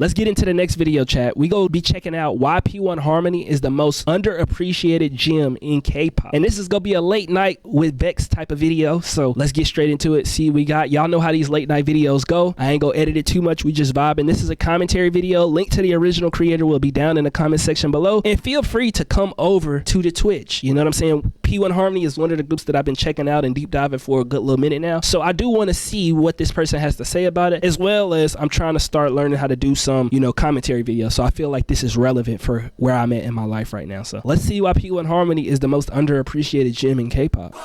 Let's get into the next video, chat. We go be checking out why P1 Harmony is the most underappreciated gem in K-pop. And this is gonna be a late night with Vex type of video. So let's get straight into it. See, we got, y'all know how these late night videos go. I ain't gonna edit it too much. We just vibing. This is a commentary video. Link to the original creator will be down in the comment section below. And feel free to come over to the Twitch. You know what I'm saying? P1 Harmony is one of the groups that I've been checking out and deep diving for a good little minute now. So I do want to see what this person has to say about it, as well as I'm trying to start learning how to do some, you know, commentary videos. So I feel like this is relevant for where I'm at in my life right now. So let's see why P1 Harmony is the most underappreciated gem in K-pop.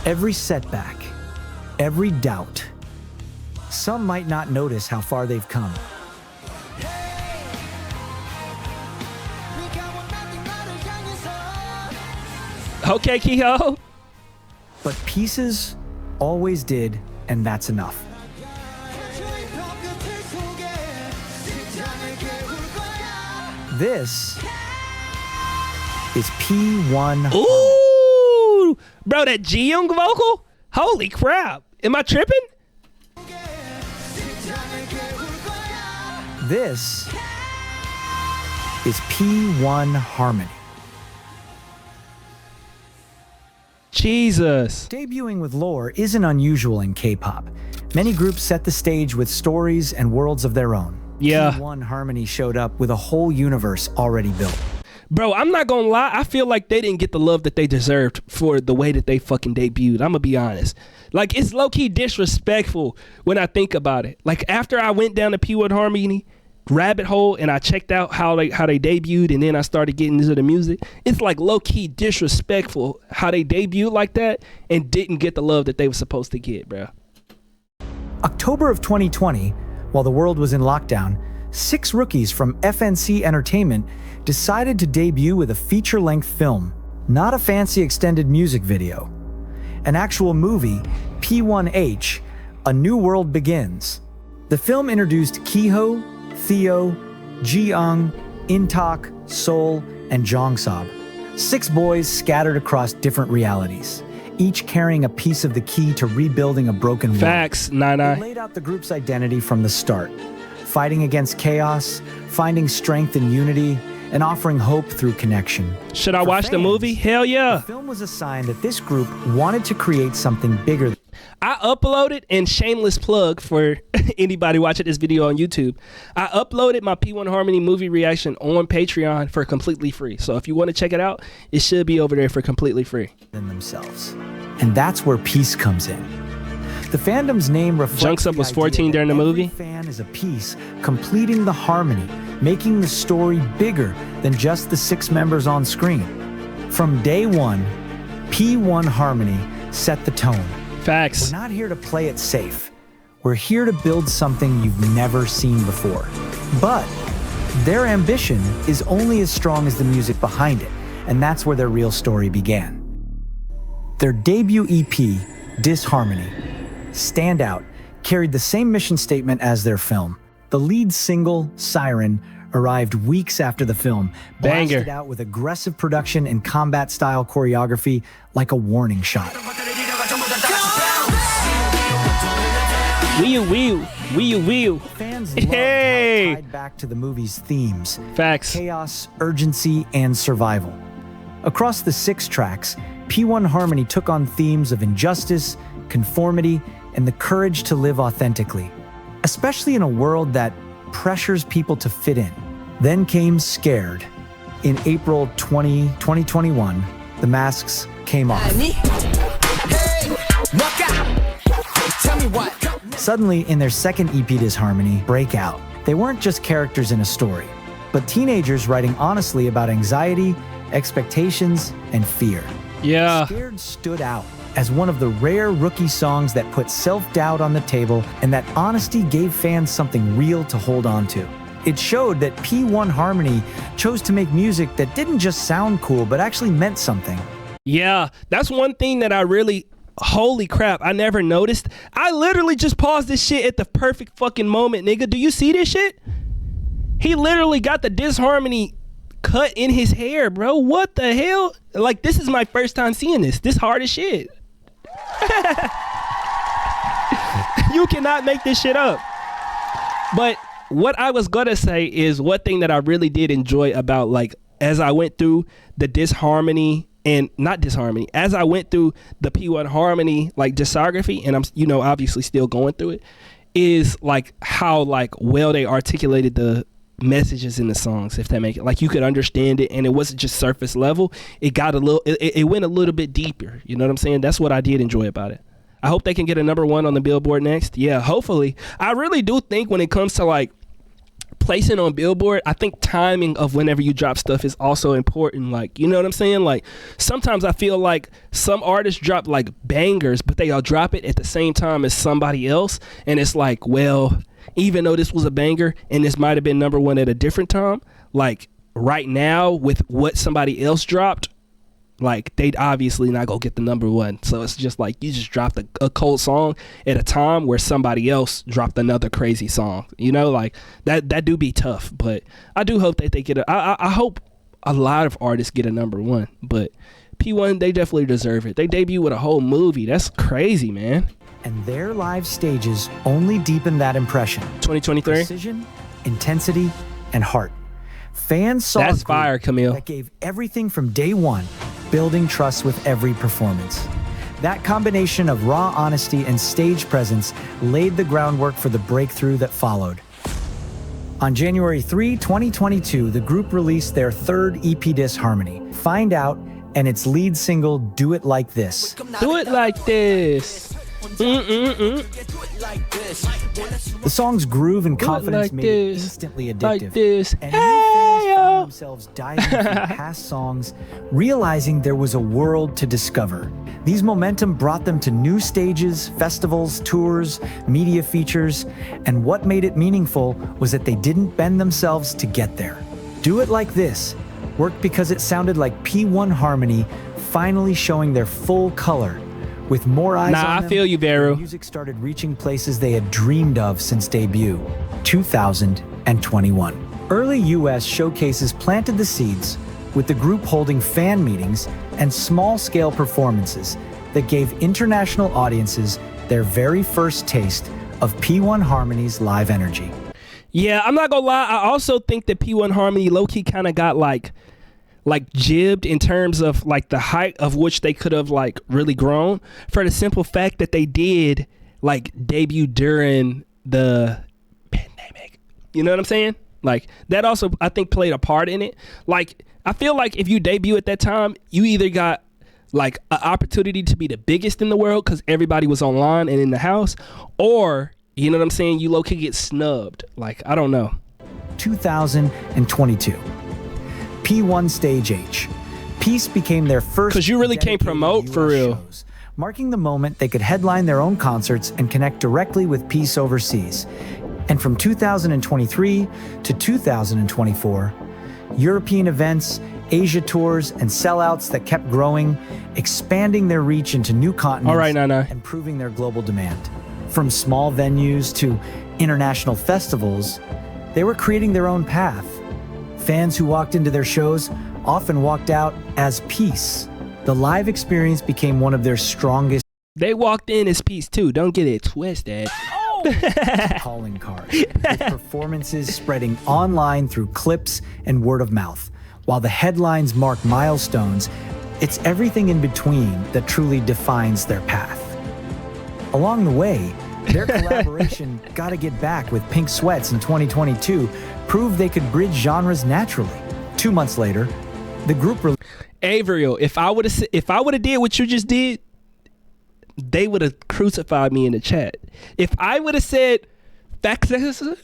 Every setback, every doubt, some might not notice how far they've come. Okay, Kehoe. But pieces always did, and that's enough. This is P1 Harmony. Ooh, bro, that Ji-young vocal? Holy crap. Am I tripping? This is P1 Harmony. Jesus. Debuting with lore isn't unusual in K-pop. Many groups set the stage with stories and worlds of their own. Yeah. P1 Harmony showed up with a whole universe already built. Bro, I'm not gonna lie. I feel like they didn't get the love that they deserved for the way that they fucking debuted. I'm gonna be honest. Like, it's low-key disrespectful when I think about it. Like, after I went down the P1 Harmony rabbit hole and I checked out how they debuted, and then I started getting into the music, it's like low-key disrespectful how they debuted like that and didn't get the love that they were supposed to get, bro. October of 2020, while the world was in lockdown, 6 rookies from FNC Entertainment decided to debut with a feature-length film, not a fancy extended music video. An actual movie, P1H, A New World Begins. The film introduced Kehoe, Theo, Ji-young, Intak, Sol, and Jongsob. 6 boys scattered across different realities, each carrying a piece of the key to rebuilding a broken world. Facts, Nana. They laid out the group's identity from the start, fighting against chaos, finding strength in unity, and offering hope through connection. Should I watch the movie? Hell yeah. The film was a sign that this group wanted to create something bigger. I uploaded, and shameless plug for anybody watching this video on YouTube, I uploaded my P1 Harmony movie reaction on Patreon for completely free. So if you want to check it out, it should be over there for completely free. Than themselves. And that's where peace comes in. The fandom's name reflects Jungsup was 14 during the movie. Every fan is a piece, completing the harmony, making the story bigger than just the 6 members on screen. From day one, P1 Harmony set the tone. Facts. We're not here to play it safe. We're here to build something you've never seen before. But their ambition is only as strong as the music behind it, and that's where their real story began. Their debut EP, Disharmony, Stand Out, carried the same mission statement as their film. The lead single, Siren, arrived weeks after the film, blasted out with aggressive production and combat-style choreography like a warning shot. Wee-you. Fans loved how it tied back to the movie's themes. Facts. Chaos, urgency, and survival. Across the 6 tracks, P1 Harmony took on themes of injustice, conformity, and the courage to live authentically, especially in a world that pressures people to fit in. Then came Scared. In April 2021, the masks came off. Suddenly, in their second EP, Disharmony, Breakout, they weren't just characters in a story, but teenagers writing honestly about anxiety, expectations, and fear. Yeah. Scared stood out as one of the rare rookie songs that put self-doubt on the table, and that honesty gave fans something real to hold on to. It showed that P1 Harmony chose to make music that didn't just sound cool, but actually meant something. Yeah, that's one thing that I really, holy crap, I never noticed. I literally just paused this shit at the perfect fucking moment, nigga. Do you see this shit? He literally got the Disharmony cut in his hair, bro. What the hell? Like, this is my first time seeing this. This hard as shit. You cannot make this shit up. But what I was gonna say is one thing that I really did enjoy about, like, as I went through the disharmony, and not disharmony, as I went through the P1 Harmony like discography, and I'm, you know, obviously still going through it, is like how like well they articulated the messages in the songs, if that make it, like, you could understand it, and it wasn't just surface level. It got a little, it went a little bit deeper. You know what I'm saying? That's what I did enjoy about it. I hope they can get a #1 on the Billboard next. Yeah, hopefully. I really do think when it comes to like placing on Billboard, I think timing of whenever you drop stuff is also important. Like, you know what I'm saying? Like, sometimes I feel like some artists drop like bangers, but they all drop it at the same time as somebody else, and it's like, well, even though this was a banger and this might have been #1 at a different time, like right now with what somebody else dropped, like they'd obviously not go get the #1. So it's just like you just dropped a cold song at a time where somebody else dropped another crazy song. You know, like that do be tough. But I do hope that they get I hope a lot of artists get a #1. But P1, they definitely deserve it. They debut with a whole movie. That's crazy, man. And their live stages only deepen that impression. 2023. Precision, intensity, and heart. Fans saw that's a group fire, Camille. that gave everything from day one, building trust with every performance. That combination of raw honesty and stage presence laid the groundwork for the breakthrough that followed. On January 3, 2022, the group released their third EP disc, Harmony. Find Out, and its lead single, Do It Like This. Do it like this. The song's groove and confidence like made it this. instantly addictive. Like this. And new fans found themselves diving through past songs, realizing there was a world to discover. These momentum brought them to new stages, festivals, tours, media features, and what made it meaningful was that they didn't bend themselves to get there. Do It Like This worked because it sounded like P1 Harmony finally showing their full color. With more eyes on them, I feel you, Vero. their music started reaching places they had dreamed of since debut, 2021. Early US showcases planted the seeds, with the group holding fan meetings and small-scale performances that gave international audiences their very first taste of P1 Harmony's live energy. Yeah, I'm not gonna lie. I also think that P1 Harmony low-key kind of got like jibbed in terms of like the height of which they could have like really grown, for the simple fact that they did like debut during the pandemic. You know what I'm saying? Like that also I think played a part in it. Like I feel like if you debut at that time, you either got like an opportunity to be the biggest in the world because everybody was online and in the house, or you know what I'm saying, you low-key get snubbed. Like I don't know. 2022. P1 Stage H. Peace became their first, because you really can't dedicated promote for US real. shows, marking the moment they could headline their own concerts and connect directly with Peace overseas. And from 2023 to 2024, European events, Asia tours, and sellouts that kept growing, expanding their reach into new continents. All right, Nana. And proving their global demand. From small venues to international festivals, they were creating their own path. Fans who walked into their shows often walked out as Peace. The live experience became one of their strongest They walked in as Peace too. Don't get it twisted. calling cards, with performances spreading online through clips and word of mouth. While the headlines mark milestones, it's everything in between that truly defines their path. Along the way, their collaboration, Gotta Get Back with Pink Sweats in 2022, proved they could bridge genres naturally. 2 months later, the group Averill, if I would have did what you just did, they would have crucified me in the chat. If I would have said VexReacts,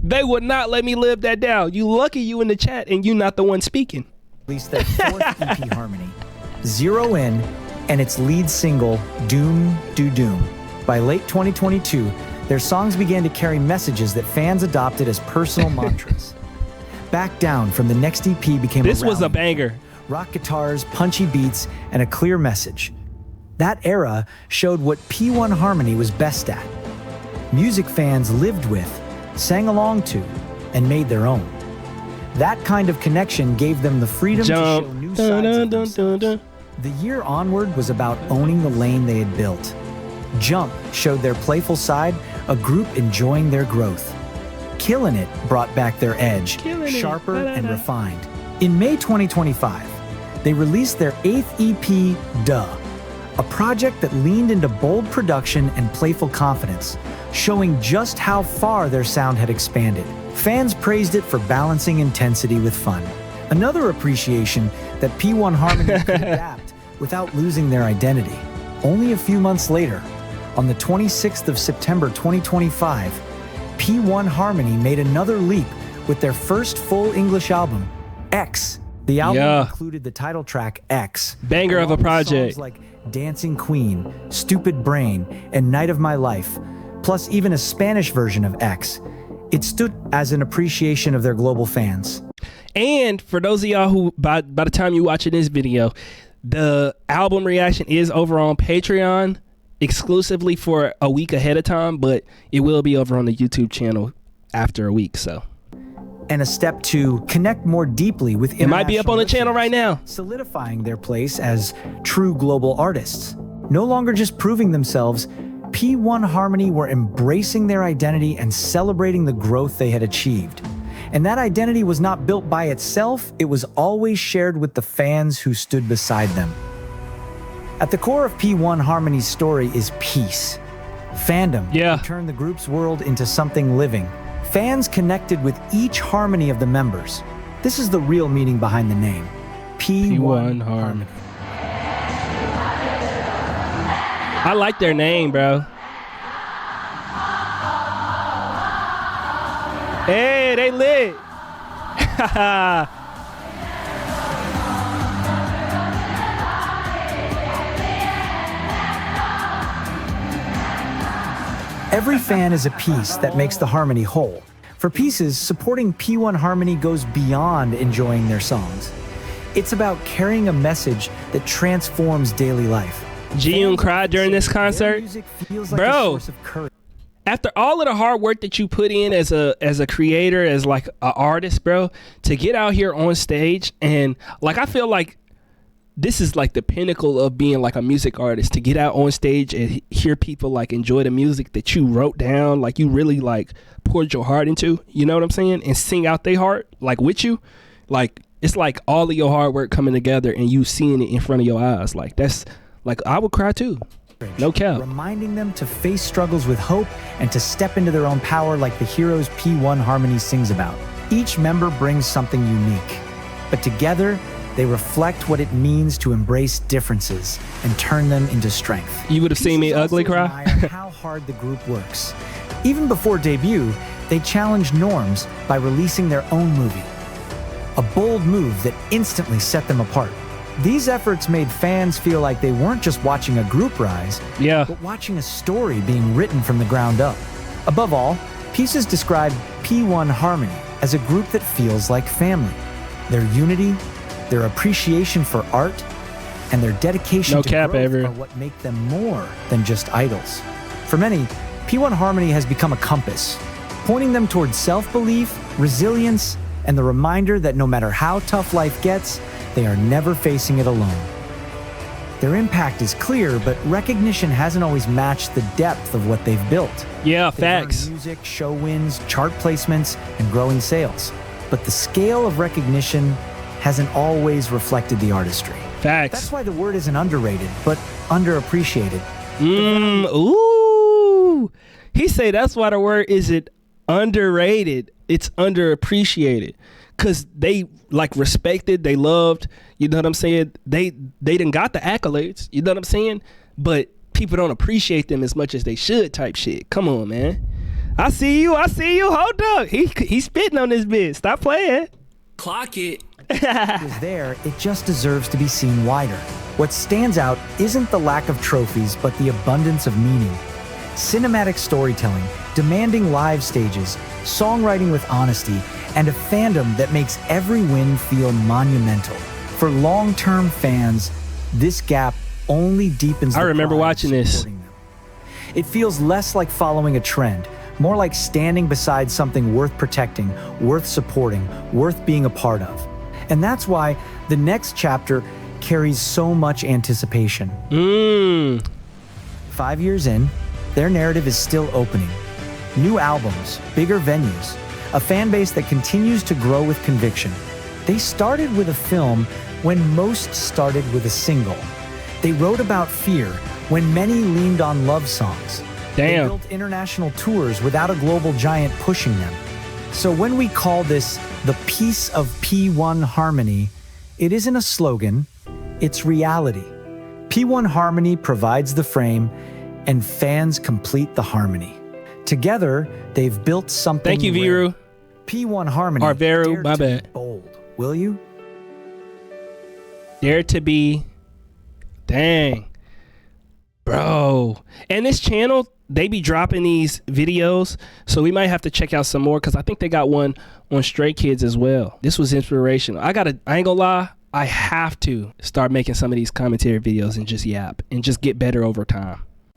they would not let me live that down. You lucky you in the chat and you not the one speaking. released their fourth EP, Harmony, Zero In, and its lead single, Doom Do Doom. By late 2022, their songs began to carry messages that fans adopted as personal mantras. Back Down from the next EP became This was a rally. banger. Rock guitars, punchy beats, and a clear message. That era showed what P1 Harmony was best at. Music fans lived with, sang along to, and made their own. That kind of connection gave them the freedom to show new sides of themselves. The year onward was about owning the lane they had built. Jump showed their playful side, a group enjoying their growth. Killin' It brought back their edge, sharper and refined. In May 2025, they released their 8th EP, Duh, a project that leaned into bold production and playful confidence, showing just how far their sound had expanded. Fans praised it for balancing intensity with fun. Another appreciation that P1 Harmony could adapt without losing their identity. Only a few months later, on the 26th of September 2025, P1 Harmony made another leap with their first full English album, X. The album included the title track, X. Banger of a project. Songs like Dancing Queen, Stupid Brain, and Night of My Life, plus even a Spanish version of X. It stood as an appreciation of their global fans. And for those of y'all who, by the time you watching this video, the album reaction is over on Patreon exclusively for a week ahead of time, but it will be over on the YouTube channel after a week, so. And a step to connect more deeply with international It might be up on the channel right now. Solidifying their place as true global artists. No longer just proving themselves, P1 Harmony were embracing their identity and celebrating the growth they had achieved. And that identity was not built by itself, it was always shared with the fans who stood beside them. At the core of P1 Harmony's story is peace. Fandom turned the group's world into something living. Fans connected with each harmony of the members. This is the real meaning behind the name. P1 Harmony. I like their name, bro. Hey, they lit. Every fan is a piece that makes the harmony whole. For pieces, supporting P1 Harmony goes beyond enjoying their songs. It's about carrying a message that transforms daily life. Ji-yoon cried during this concert. Bro, after all of the hard work that you put in as a creator, as like an artist, bro, to get out here on stage and like I feel like this is like the pinnacle of being like a music artist, to get out on stage and hear people like enjoy the music that you wrote down, like you really like poured your heart into, you know what I'm saying? And sing out their heart like with you. Like it's like all of your hard work coming together and you seeing it in front of your eyes. Like that's like I would cry too. No cap. Reminding them to face struggles with hope and to step into their own power like the heroes P1 Harmony sings about. Each member brings something unique, but together they reflect what it means to embrace differences and turn them into strength. You would have seen me ugly cry. How hard the group works. Even before debut, they challenged norms by releasing their own movie. A bold move that instantly set them apart. These efforts made fans feel like they weren't just watching a group rise, but watching a story being written from the ground up. Above all, Pieces described P1 Harmony as a group that feels like family. Their unity, their appreciation for art, and their dedication to growth are what make them more than just idols. For many, P1 Harmony has become a compass, pointing them towards self-belief, resilience, and the reminder that no matter how tough life gets, they are never facing it alone. Their impact is clear, but recognition hasn't always matched the depth of what they've built. Yeah, facts. Music, show wins, chart placements, and growing sales. But the scale of recognition hasn't always reflected the artistry. Facts. That's why the word isn't underrated, but underappreciated. Ooh. He say that's why the word isn't underrated. It's underappreciated. Cause they like respected, they loved, you know what I'm saying? They done got the accolades, you know what I'm saying? But people don't appreciate them as much as they should type shit. Come on, man. I see you, hold up. He's spitting on this bitch. Stop playing. Clock it. Is there, it just deserves to be seen wider. What stands out isn't the lack of trophies, but the abundance of meaning. Cinematic storytelling, demanding live stages, songwriting with honesty, and a fandom that makes every win feel monumental. For long-term fans, this gap only deepens the I remember watching this. It feels less like following a trend, more like standing beside something worth protecting, worth supporting, worth being a part of. And that's why the next chapter carries so much anticipation. 5 years in, their narrative is still opening. New albums, bigger venues, a fan base that continues to grow with conviction. They started with a film when most started with a single. They wrote about fear when many leaned on love songs. They Damn. built international tours without a global giant pushing them. So when we call this the Piece of P1 Harmony, it isn't a slogan, it's reality. P1 Harmony provides the frame, and fans complete the harmony. Together, they've built something. Thank you, rare. Viru. P1 Harmony. Or Veru, dare my to be bad. bold, will you? Dare to be. Dang. Bro. And this channel, they be dropping these videos, so we might have to check out some more, because I think they got one on Stray Kids as well. This was inspirational. I ain't gonna lie, I have to start making some of these commentary videos and just yap and just get better over time.